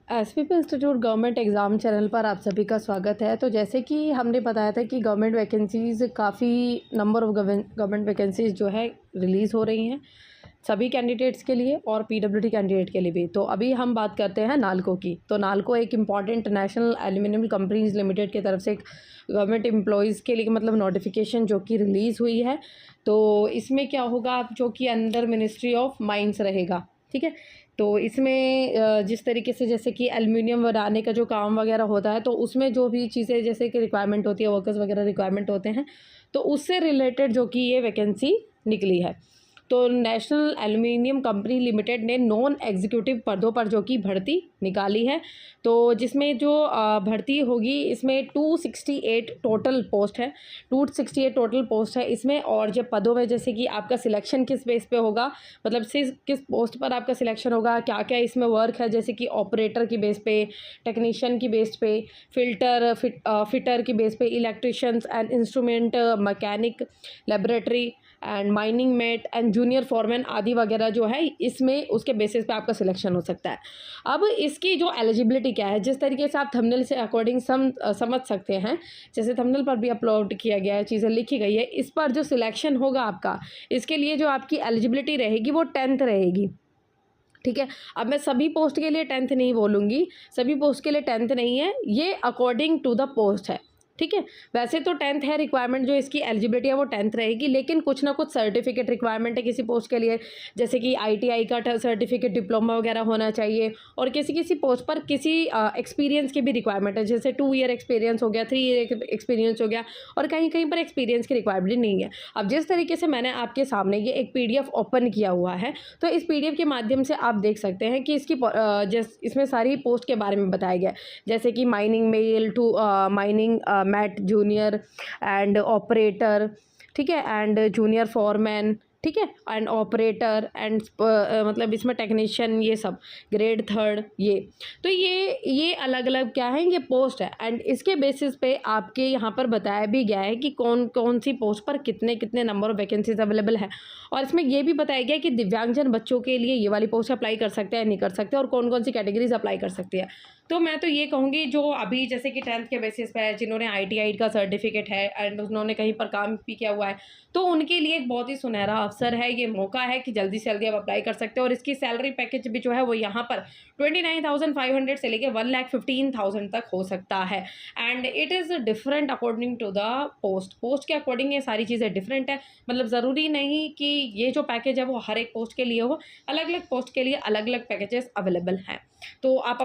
SPP institute government exam channel पर आप सभी का स्वागत है। तो जैसे कि हमने बताया था कि गवर्नमेंट वैकेंसीज़ काफ़ी नंबर ऑफ़ गवर्नमेंट वैकेंसीज़ जो है रिलीज़ हो रही हैं सभी कैंडिडेट्स के लिए और पीडब्ल्यूडी कैंडिडेट के लिए भी। तो अभी हम बात करते हैं नालको की। तो नालको एक important national aluminium companies limited की तरफ से एक गवर्नमेंट एम्प्लॉयज़ के लिए मतलब नोटिफिकेशन जो कि रिलीज़ हुई है। तो इसमें क्या होगा, जो कि अंडर मिनिस्ट्री ऑफ माइंस रहेगा, ठीक है। तो इसमें जिस तरीके से जैसे कि एल्युमिनियम बनाने का जो काम वगैरह होता है, तो उसमें जो भी चीज़ें जैसे कि रिक्वायरमेंट होती है, वर्कर्स वगैरह रिक्वायरमेंट होते हैं, तो उससे रिलेटेड जो कि ये वैकेंसी निकली है। तो नेशनल एल्युमिनियम कंपनी लिमिटेड ने नॉन एग्जीक्यूटिव पदों पर जो कि भर्ती निकाली है। तो जिसमें जो भर्ती होगी इसमें 268 टोटल पोस्ट है, 268 टोटल पोस्ट है इसमें। और जब पदों में जैसे कि आपका सिलेक्शन किस बेस पे होगा, मतलब किस पोस्ट पर आपका सिलेक्शन होगा, क्या क्या इसमें वर्क है, जैसे कि ऑपरेटर की बेस पे, टेक्नीशियन की बेस पे, फिटर की बेस पे, electricians and instrument mechanic, laboratory and mining mate and junior foreman आदि वगैरह जो है, इसमें उसके बेसिस पे आपका सिलेक्शन हो सकता है। अब इसकी जो एलिजिबिलिटी क्या है, जिस तरीके से आप थंबनेल से अकॉर्डिंग समझ सकते हैं, जैसे थंबनेल पर भी अपलोड किया गया है, चीज़ें लिखी गई है, इस पर जो सिलेक्शन होगा आपका, इसके लिए जो आपकी एलिजिबिलिटी रहेगी वो 10th रहेगी, ठीक है। अब मैं सभी पोस्ट के लिए 10th नहीं बोलूँगी, सभी पोस्ट के लिए 10th नहीं है, ये अकॉर्डिंग टू द पोस्ट है, ठीक है। वैसे तो 10th है रिक्वायरमेंट, जो इसकी एलिजिबिलिटी है वो 10th रहेगी, लेकिन कुछ ना कुछ सर्टिफिकेट रिक्वायरमेंट है किसी पोस्ट के लिए, जैसे कि आईटीआई का सर्टिफिकेट, डिप्लोमा वगैरह होना चाहिए। और किसी किसी पोस्ट पर किसी एक्सपीरियंस की भी रिक्वायरमेंट है, जैसे 2 ईयर एक्सपीरियंस हो गया, 3 ईयर एक्सपीरियंस हो गया, और कहीं कहीं पर एक्सपीरियंस की रिक्वायरमेंट नहीं है। अब जिस तरीके से मैंने आपके सामने ये एक PDF ओपन किया हुआ है, तो इस PDF के माध्यम से आप देख सकते हैं कि इसकी इसमें सारी पोस्ट के बारे में बताया गया है, जैसे कि mining mail to mining mate junior and operator, ठीक है, एंड जूनियर फॉरमैन, ठीक है, एंड ऑपरेटर एंड मतलब इसमें टेक्नीशियन, ये सब ग्रेड 3 ये। तो ये अलग अलग क्या है, ये पोस्ट है, एंड इसके बेसिस पे आपके यहाँ पर बताया भी गया है कि कौन कौन सी पोस्ट पर कितने कितने नंबर ऑफ वैकेंसीज अवेलेबल है। और इसमें ये भी बताया गया है कि दिव्यांगजन बच्चों के लिए ये वाली पोस्ट अप्लाई कर सकते हैं, नहीं कर सकते, और कौन कौन सी कैटेगरीज अप्लाई कर सकती है। तो मैं तो ये कहूँगी, जो अभी जैसे कि 10th के बेसिस पे है, जिन्होंने ITI का सर्टिफिकेट है एंड उन्होंने कहीं पर काम भी किया हुआ है, तो उनके लिए एक बहुत ही सुनहरा अवसर है, ये मौका है कि जल्दी से जल्दी आप अप्लाई कर सकते हैं। और इसकी सैलरी पैकेज भी जो है वो यहाँ पर 29,500 से लेके 1,15,000 तक हो सकता है। And it is different according to the post के अकॉर्डिंग ये सारी चीज़ें डिफरेंट है। मतलब ज़रूरी नहीं कि ये जो पैकेज है वो हर एक पोस्ट के लिए हो, अलग अलग पोस्ट के लिए अलग अलग पैकेजेस अवेलेबल हैं। तो आप